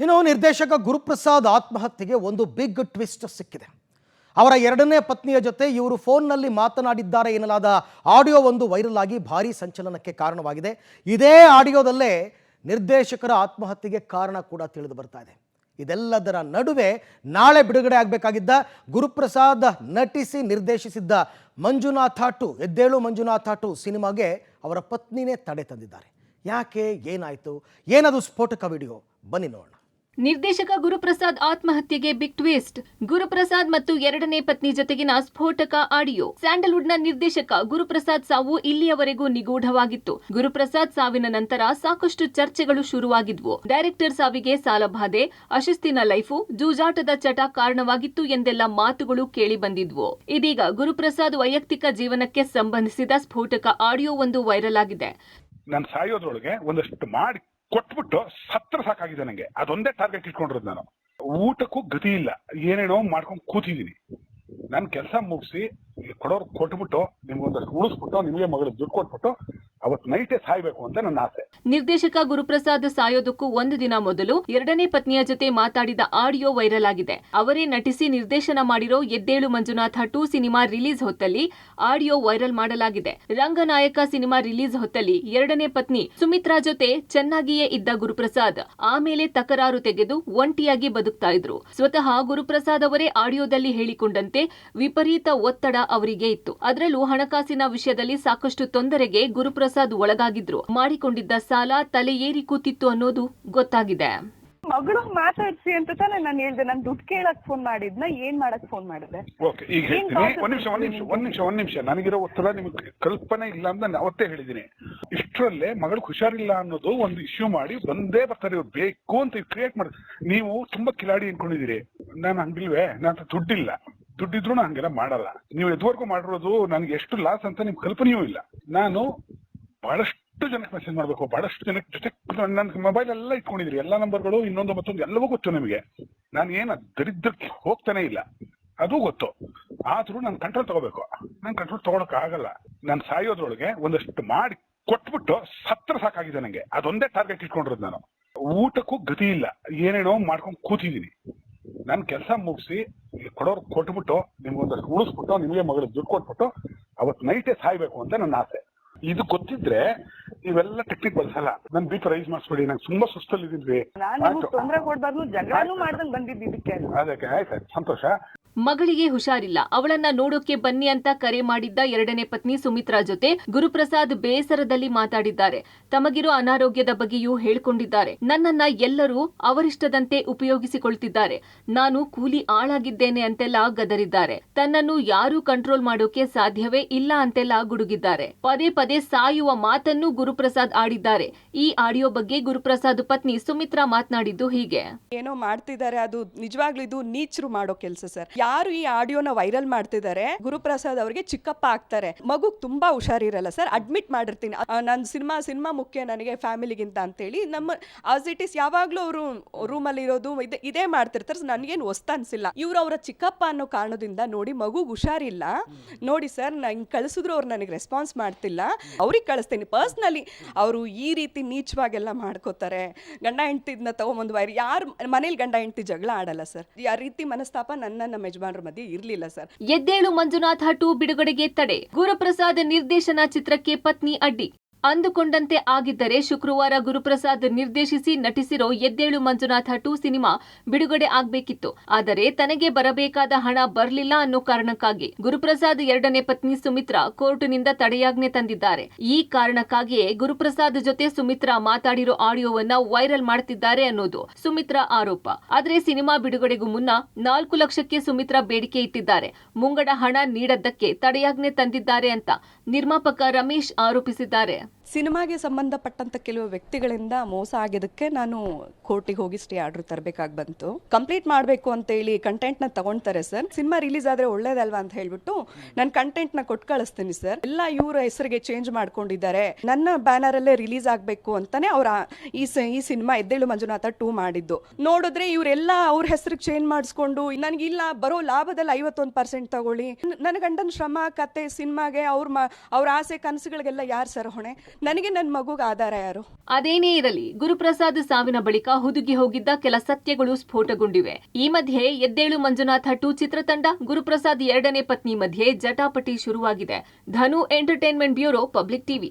ಇನ್ನು ನಿರ್ದೇಶಕ ಗುರುಪ್ರಸಾದ್ ಆತ್ಮಹತ್ಯೆಗೆ ಒಂದು ಬಿಗ್ ಟ್ವಿಸ್ಟ್ ಸಿಕ್ಕಿದೆ. ಅವರ ಎರಡನೇ ಪತ್ನಿಯ ಜೊತೆ ಇವರು ಫೋನ್ನಲ್ಲಿ ಮಾತನಾಡಿದ್ದಾರೆ ಎನ್ನಲಾದ ಆಡಿಯೋ ಒಂದು ವೈರಲ್ ಆಗಿ ಭಾರೀ ಸಂಚಲನಕ್ಕೆ ಕಾರಣವಾಗಿದೆ. ಇದೇ ಆಡಿಯೋದಲ್ಲೇ ನಿರ್ದೇಶಕರ ಆತ್ಮಹತ್ಯೆಗೆ ಕಾರಣ ಕೂಡ ತಿಳಿದು ಬರ್ತಾ ಇದೆ. ಇದೆಲ್ಲದರ ನಡುವೆ ನಾಳೆ ಬಿಡುಗಡೆ ಆಗಬೇಕಾಗಿದ್ದ ಗುರುಪ್ರಸಾದ್ ನಟಿಸಿ ನಿರ್ದೇಶಿಸಿದ್ದ ಮಂಜುನಾಥ 2 ಎದ್ದೇಳು ಮಂಜುನಾಥ 2 ಸಿನಿಮಾಗೆ ಅವರ ಪತ್ನಿನೇ ತಡೆ ತಂದಿದ್ದಾರೆ. ಯಾಕೆ, ಏನಾಯಿತು, ಏನದು ಸ್ಫೋಟಕ ವಿಡಿಯೋ, ಬನ್ನಿ ನೋಡೋಣ. ನಿರ್ದೇಶಕ ಗುರುಪ್ರಸಾದ್ ಆತ್ಮಹತ್ಯೆಗೆ ಬಿಗ್ ಟ್ವಿಸ್ಟ್. ಗುರುಪ್ರಸಾದ್ ಮತ್ತು ಎರಡನೇ ಪತ್ನಿ ಜೊತೆಗಿನ ಸ್ಫೋಟಕ ಆಡಿಯೋ. ಸ್ಯಾಂಡಲ್ವುಡ್ನ ನಿರ್ದೇಶಕ ಗುರುಪ್ರಸಾದ್ ಸಾವು ಇಲ್ಲಿಯವರೆಗೂ ನಿಗೂಢವಾಗಿತ್ತು. ಗುರುಪ್ರಸಾದ್ ಸಾವಿನ ನಂತರ ಸಾಕಷ್ಟು ಚರ್ಚೆಗಳು ಶುರುವಾಗಿದ್ವು. ಡೈರೆಕ್ಟರ್ ಸಾವಿಗೆ ಸಾಲಬಾಧೆ, ಅಶಿಸ್ತಿನ ಲೈಫು, ಜೂಜಾಟದ ಚಟ ಕಾರಣವಾಗಿತ್ತು ಎಂದೆಲ್ಲ ಮಾತುಗಳು ಕೇಳಿ ಬಂದಿದ್ವು. ಇದೀಗ ಗುರುಪ್ರಸಾದ್ ವೈಯಕ್ತಿಕ ಜೀವನಕ್ಕೆ ಸಂಬಂಧಿಸಿದ ಸ್ಫೋಟಕ ಆಡಿಯೋ ಒಂದು ವೈರಲ್ ಆಗಿದೆ. ನಾನು ಸಾಯೋದ್ರೊಳಗೆ ಒಂದಷ್ಟು ಮಾಡಿ ಕೊಟ್ಬಿಟ್ಟು ಸತ್ರ ಸಾಕಾಗಿದೆ ನನಗೆ. ಅದೊಂದೇ ಟಾರ್ಗೆಟ್ ಇಟ್ಕೊಂಡಿರೋದು. ನಾನು ಊಟಕ್ಕೂ ಗತಿ ಇಲ್ಲ, ಏನೇನೋ ಮಾಡ್ಕೊಂಡು ಕೂತಿದ್ದೀನಿ. ನಾನು ಕೆಲಸ ಮುಗಿಸಿ ಕೊಡೋರು ಕೊಟ್ಬಿಟ್ಟು ನಿಮ್ಗೊಂದಷ್ಟು ಉಳಿಸ್ಬಿಟ್ಟು ನಿಮಗೆ ಮಗಳು ದುಡ್ಡು ಕೊಟ್ಬಿಟ್ಟು ಅವತ್ತು ನೈಟೇ ಸಾಯ್ಬೇಕು ಅಂತ ನನ್ನ ಆಸೆ. ನಿರ್ದೇಶಕ ಗುರುಪ್ರಸಾದ್ ಸಾಯೋದಕ್ಕೂ ಒಂದು ದಿನ ಮೊದಲು ಎರಡನೇ ಪತ್ನಿಯ ಜೊತೆ ಮಾತಾಡಿದ ಆಡಿಯೋ ವೈರಲ್ ಆಗಿದೆ. ಅವರೇ ನಟಿಸಿ ನಿರ್ದೇಶನ ಮಾಡಿರೋ ಎದ್ದೇಳು ಮಂಜುನಾಥ 2 ಸಿನಿಮಾ ರಿಲೀಸ್ ಹೊತ್ತಲ್ಲಿ ಆಡಿಯೋ ವೈರಲ್ ಮಾಡಲಾಗಿದೆ. ರಂಗನಾಯಕ ಸಿನಿಮಾ ರಿಲೀಸ್ ಹೊತ್ತಲ್ಲಿ ಎರಡನೇ ಪತ್ನಿ ಸುಮಿತ್ರಾ ಜೊತೆ ಚೆನ್ನಾಗಿಯೇ ಇದ್ದ ಗುರುಪ್ರಸಾದ್ ಆಮೇಲೆ ತಕರಾರು ತೆಗೆದು ಒಂಟಿಯಾಗಿ ಬದುಕ್ತಾ ಇದ್ರು. ಸ್ವತಃ ಗುರುಪ್ರಸಾದ್ ಅವರೇ ಆಡಿಯೋದಲ್ಲಿ ಹೇಳಿಕೊಂಡಂತೆ ವಿಪರೀತ ಒತ್ತಡ ಅವರಿಗೆ ಇತ್ತು. ಅದರಲ್ಲೂ ಹಣಕಾಸಿನ ವಿಷಯದಲ್ಲಿ ಸಾಕಷ್ಟು ತೊಂದರೆಗೆ ಗುರುಪ್ರಸಾದ್ ಒಳಗಾಗಿದ್ರು. ಮಾಡಿಕೊಂಡಿದ್ದ ಸಾಲ ತಲೆ ಏರಿ ಕೂತಿತ್ತು ಅನ್ನೋದು ಗೊತ್ತಾಗಿದೆ. ಮಗಳು ಮಾತಾಡ್ಸಿ ಅಂತ ತಾನೆ ನಾನು ಹೇಳ್ದೆ. ನಾನು ದುಡ್ಡು ಕೇಳಕ್ ಫೋನ್ ಮಾಡಿದ್ನ, ಏನ್ ಮಾಡಕ್ ಫೋನ್ ಮಾಡಿದೆ? ಓಕೆ, ಈಗ ಹೇಳ್ತೀನಿ. ಒಂದ್ ನಿಮಿಷ. ನನಗಿರೋ ಒತ್ತಡ ನಿಮ್ಗೆ ಕಲ್ಪನೆ ಇಲ್ಲ ಅಂತ ನಾನು ಅವತ್ತೇ ಹೇಳಿದ್ದೀನಿ. ಇಷ್ಟರಲ್ಲೇ ಮಗಳು ಹುಷಾರಿಲ್ಲ ಅನ್ನೋದು ಒಂದು ಇಶ್ಯೂ ಮಾಡಿ ಬಂದೇ ಬರ್ತಾರೆ. ಇವ್ರು ಬೇಕು ಅಂತ ಕ್ರಿಯೇಟ್ ಮಾಡಿ. ನೀವು ತುಂಬಾ ಕಿಲಾಡಿ ಅನ್ಕೊಂಡಿದ್ದೀರಿ. ನಾನು ಹಂಗಿಲ್ವೇ? ನನ್ನ ದುಡ್ಡಿಲ್ಲ. ದುಡ್ಡಿದ್ರು ನಾನು ಹಂಗೆಲ್ಲ ಮಾಡಲ್ಲ. ನೀವು ಎದುವರೆಗೂ ಮಾಡಿರೋದು ನನಗೆ ಎಷ್ಟು ಲಾಸ್ ಅಂತ ನಿಮ್ ಕಲ್ಪನೆಯೂ ಇಲ್ಲ. ನಾನು ಬಹಳಷ್ಟು ಜನಕ್ಕೆ ಮೆಸೇಜ್ ಮಾಡ್ಬೇಕು, ಬಹಳಷ್ಟು ಜನಕ್ಕೆ ಜೊತೆ ನನ್ನ ಮೊಬೈಲ್ ಎಲ್ಲ ಇಟ್ಕೊಂಡಿದ್ರಿ, ಎಲ್ಲಾ ನಂಬರ್ಗಳು, ಇನ್ನೊಂದು ಮತ್ತೊಂದು ಎಲ್ಲವೂ ಗೊತ್ತು ನಿಮಗೆ. ನಾನು ಏನು ದರಿದ್ರಕ್ಕೆ ಹೋಗ್ತಾನೆ ಇಲ್ಲ, ಅದು ಗೊತ್ತು. ಆದ್ರೂ ನಾನು ಕಂಟ್ರೋಲ್ ತಗೋಬೇಕು. ನಾನು ಕಂಟ್ರೋಲ್ ತಗೊಳಕ್ ಆಗಲ್ಲ. ನಾನು ಸಾಯೋದ್ರೊಳಗೆ ಒಂದಷ್ಟು ಮಾಡಿ ಕೊಟ್ಬಿಟ್ಟು ಸತ್ರ ಸಾಕಾಗಿದೆ ನನಗೆ. ಅದೊಂದೇ ಟಾರ್ಗೆಟ್ ಇಟ್ಕೊಂಡಿರೋದು. ನಾನು ಊಟಕ್ಕೂ ಗತಿ ಇಲ್ಲ, ಏನೇನೋ ಮಾಡ್ಕೊಂಡು ಕೂತಿದ್ದೀನಿ. ನಾನು ಕೆಲಸ ಮುಗಿಸಿ ಕೊಡೋರು ಕೊಟ್ಬಿಟ್ಟು ನಿಮ್ಗೊಂದಷ್ಟು ಉಳಿಸ್ಬಿಟ್ಟು ನಿಮಗೆ ಮಗಳು ದುಡ್ಡು ಕೊಟ್ಬಿಟ್ಟು ಅವತ್ತು ನೈಟೇ ಸಾಯ್ಬೇಕು ಅಂತ ನನ್ನ ಆಸೆ. ಇದು ಗೊತ್ತಿದ್ರೆ ನೀವೆಲ್ಲ ಟೆಕ್ನಿಕ್ ಬಳಸಲ್ಲ. ನನ್ ಬಿ ಪಿ ರೈಸ್ ಮಾಡಿಸ್ಬೇಡಿ. ನಂಗೆ ತುಂಬಾ ಸುಸ್ತಲ್ಲಿದ್ದೀನಿ. ನಾನು ತೊಂದರೆ ಕೊಡ್ಬಾರ್ದು, ಜಗಳನೂ ಮಾಡ್ದಂಗ್ ಬಂದಿದ್ದು ಇದಕ್ಕೆ. ಅದಕ್ಕೆ ಆಯ್ತು, ಸಂತೋಷ. ಮಗಳಿಗೆ ಹುಷಾರಿಲ್ಲ, ಅವಳನ್ನ ನೋಡೋಕೆ ಬನ್ನಿ ಅಂತ ಕರೆ ಮಾಡಿದ್ದ ಎರಡನೇ ಪತ್ನಿ ಸುಮಿತ್ರಾ ಜೊತೆ ಗುರುಪ್ರಸಾದ್ ಬೇಸರದಲ್ಲಿ ಮಾತಾಡಿದ್ದಾರೆ. ತಮಗಿರೋ ಅನಾರೋಗ್ಯದ ಬಗ್ಗೆಯೂ ಹೇಳ್ಕೊಂಡಿದ್ದಾರೆ. ನನ್ನನ್ನ ಎಲ್ಲರೂ ಅವರಿಷ್ಟದಂತೆ ಉಪಯೋಗಿಸಿಕೊಳ್ತಿದ್ದಾರೆ, ನಾನು ಕೂಲಿ ಆಳಾಗಿದ್ದೇನೆ ಅಂತೆಲ್ಲ ಗದರಿದ್ದಾರೆ. ತನ್ನನ್ನು ಯಾರೂ ಕಂಟ್ರೋಲ್ ಮಾಡೋಕೆ ಸಾಧ್ಯವೇ ಇಲ್ಲ ಅಂತೆಲ್ಲ ಗುಡುಗಿದ್ದಾರೆ. ಪದೇ ಪದೇ ಸಾಯುವ ಮಾತನ್ನು ಗುರುಪ್ರಸಾದ್ ಆಡಿದ್ದಾರೆ. ಈ ಆಡಿಯೋ ಬಗ್ಗೆ ಗುರುಪ್ರಸಾದ್ ಪತ್ನಿ ಸುಮಿತ್ರಾ ಮಾತನಾಡಿದ್ದು ಹೀಗೆ. ಏನೋ ಮಾಡ್ತಿದ್ದಾರೆ, ಅದು ನಿಜವಾಗ್ಲೂ ಇದು ನೀಚರು ಮಾಡೋ ಕೆಲಸ ಸರ್. ಯಾರು ಈ ಆಡಿಯೋನ ವೈರಲ್ ಮಾಡ್ತಿದ್ದಾರೆ, ಗುರುಪ್ರಸಾದ್ ಅವರಿಗೆ ಚಿಕ್ಕಪ್ಪ ಆಗ್ತಾರೆ. ಮಗು ತುಂಬಾ ಹುಷಾರಿರಲ್ಲ ಸರ್, ಅಡ್ಮಿಟ್ ಮಾಡಿರ್ತೀನಿ. ನನ್ನ ಸಿನಿಮಾ ಮುಖ್ಯ ನನಗೆ ಫ್ಯಾಮಿಲಿಗಿಂತ ಅಂತೇಳಿ ನಮ್ಮ ಆಸ್ ಇಟ್ ಇಸ್ ಯಾವಾಗ್ಲೂ ಅವರು ರೂಮಲ್ಲಿ ಇರೋದು ಇದೇ ಮಾಡ್ತಿರ್ತಾರೆ. ನನಗೇನು ಹೊಸ್ತ ಅನ್ಸಿಲ್ಲ. ಇವ್ರು ಅವರ ಚಿಕ್ಕಪ್ಪ ಅನ್ನೋ ಕಾರಣದಿಂದ ನೋಡಿ ಮಗು ಹುಷಾರಿಲ್ಲ ನೋಡಿ ಸರ್, ನಂಗೆ ಕಳಿಸಿದ್ರು ಅವ್ರು ನನಗೆ ರೆಸ್ಪಾನ್ಸ್ ಮಾಡ್ತಿಲ್ಲ, ಅವ್ರಿಗೆ ಕಳಿಸ್ತೀನಿ ಪರ್ಸ್ನಲಿ. ಅವರು ಈ ರೀತಿ ನೀಚವಾಗೆಲ್ಲ ಮಾಡ್ಕೋತಾರೆ. ಗಂಡ ಹೆಂಡ್ತಿದ್ನ ತಗೊಂಬಂದು ವೈರ್, ಯಾರು ಮನೇಲಿ ಗಂಡ ಹೆಂಡ್ತಿ ಜಗಳ ಆಡಲ್ಲ ಸರ್. ಆ ರೀತಿ ಮನಸ್ತಾಪ ನಮ್ಮ ಯಜಮಾನ್ರ ಮಧ್ಯೆ ಇರ್ಲಿಲ್ಲ ಸರ್. ಎದ್ದೇಳು ಮಂಜುನಾಥ 2 ಬಿಡುಗಡೆಗೆ ತಡೆ. ಗುರುಪ್ರಸಾದ್ ನಿರ್ದೇಶನ ಚಿತ್ರಕ್ಕೆ ಪತ್ನಿ ಅಡ್ಡಿ. ಅಂದುಕೊಂಡಂತೆ ಆಗಿದ್ದರೆ ಶುಕ್ರವಾರ ಗುರುಪ್ರಸಾದ್ ನಿರ್ದೇಶಿಸಿ ನಟಿಸಿರೋ ಎದ್ದೇಳು ಮಂಜುನಾಥ 2 ಸಿನಿಮಾ ಬಿಡುಗಡೆ ಆಗ್ಬೇಕಿತ್ತು. ಆದರೆ ತನಗೆ ಬರಬೇಕಾದ ಹಣ ಬರ್ಲಿಲ್ಲ ಅನ್ನೋ ಕಾರಣಕ್ಕಾಗಿ ಗುರುಪ್ರಸಾದ್ ಎರಡನೇ ಪತ್ನಿ ಸುಮಿತ್ರಾ ಕೋರ್ಟ್ನಿಂದ ತಡೆಯಾಜ್ಞೆ ತಂದಿದ್ದಾರೆ. ಈ ಕಾರಣಕ್ಕಾಗಿಯೇ ಗುರುಪ್ರಸಾದ್ ಜೊತೆ ಸುಮಿತ್ರಾ ಮಾತಾಡಿರೋ ಆಡಿಯೋವನ್ನ ವೈರಲ್ ಮಾಡ್ತಿದ್ದಾರೆ ಅನ್ನೋದು ಸುಮಿತ್ರಾ ಆರೋಪ. ಆದ್ರೆ ಸಿನಿಮಾ ಬಿಡುಗಡೆಗೂ ಮುನ್ನ 4 ಲಕ್ಷಕ್ಕೆ ಸುಮಿತ್ರಾ ಬೇಡಿಕೆ ಇಟ್ಟಿದ್ದಾರೆ. ಮುಂಗಡ ಹಣ ನೀಡದ್ದಕ್ಕೆ ತಡೆಯಾಜ್ಞೆ ತಂದಿದ್ದಾರೆ ಅಂತ ನಿರ್ಮಾಪಕ ರಮೇಶ್ ಆರೋಪಿಸಿದ್ದಾರೆ. ಸಿನಿಮಾಗೆ ಸಂಬಂಧಪಟ್ಟಂತ ಕೆಲವು ವ್ಯಕ್ತಿಗಳಿಂದ ಮೋಸ ಆಗಿದ್ದಕ್ಕೆ ನಾನು ಕೋರ್ಟಿಗೆ ಹೋಗಿ ಸ್ಟೇ ಆರ್ಡರ್ ತರಬೇಕಾಗಿ ಬಂತು. ಕಂಪ್ಲೀಟ್ ಮಾಡಬೇಕು ಅಂತ ಹೇಳಿ ಕಂಟೆಂಟ್ ನ ತಗೊಂತಾರೆ ಸರ್. ಸಿನಿಮಾ ರಿಲೀಸ್ ಆದ್ರೆ ಒಳ್ಳೇದಲ್ವಾ ಅಂತ ಹೇಳ್ಬಿಟ್ಟು ನಾನು ಕಂಟೆಂಟ್ ನ ಕೊಟ್ಟು ಕಳಿಸ್ತೀನಿ ಸರ್. ಎಲ್ಲ ಇವರ ಹೆಸರಿಗೆ ಚೇಂಜ್ ಮಾಡ್ಕೊಂಡಿದ್ದಾರೆ. ನನ್ನ ಬ್ಯಾನರ್ ಅಲ್ಲೇ ರಿಲೀಸ್ ಆಗ್ಬೇಕು ಅಂತಾನೆ ಅವ್ರ ಈ ಸಿನಿಮಾ ಎದ್ದೇಳು ಮಂಜುನಾಥ 2 ಮಾಡಿದ್ದು. ನೋಡಿದ್ರೆ ಇವರೆಲ್ಲ ಅವ್ರ ಹೆಸರಿಗೆ ಚೇಂಜ್ ಮಾಡಿಸ್ಕೊಂಡು ನನಗಿಲ್ಲ ಬರೋ ಲಾಭದಲ್ಲಿ 51% ತಗೊಳ್ಳಿ. ನನ್ನ ಗಂಡನ ಶ್ರಮ, ಕತೆ, ಸಿನಿಮಾಗೆ ಅವ್ರ ಆಸೆ ಕನಸುಗಳಿಗೆಲ್ಲ ಯಾರು ಸರ್ ಹೊಣೆ? ನನಗೆ ನನ್ನ ಮಗುಗೆ ಆಧಾರ ಯಾರು? ಅದೇನೇ ಇರಲಿ, ಗುರುಪ್ರಸಾದ್ ಸಾವಿನ ಬಳಿಕ ಹುದುಗಿ ಹೋಗಿದ್ದ ಕೆಲ ಸತ್ಯಗಳು ಸ್ಫೋಟಗೊಂಡಿವೆ. ಈ ಮಧ್ಯೆ ಎದ್ದೇಳು ಮಂಜುನಾಥ 2 ಚಿತ್ರತಂಡ ಗುರುಪ್ರಸಾದ್ ಎರಡನೇ ಪತ್ನಿ ಮಧ್ಯೆ ಜಟಾಪಟಿ ಶುರುವಾಗಿದೆ. ಧನು ಎಂಟರ್ಟೈನ್ಮೆಂಟ್ ಬ್ಯೂರೋ, ಪಬ್ಲಿಕ್ ಟಿವಿ.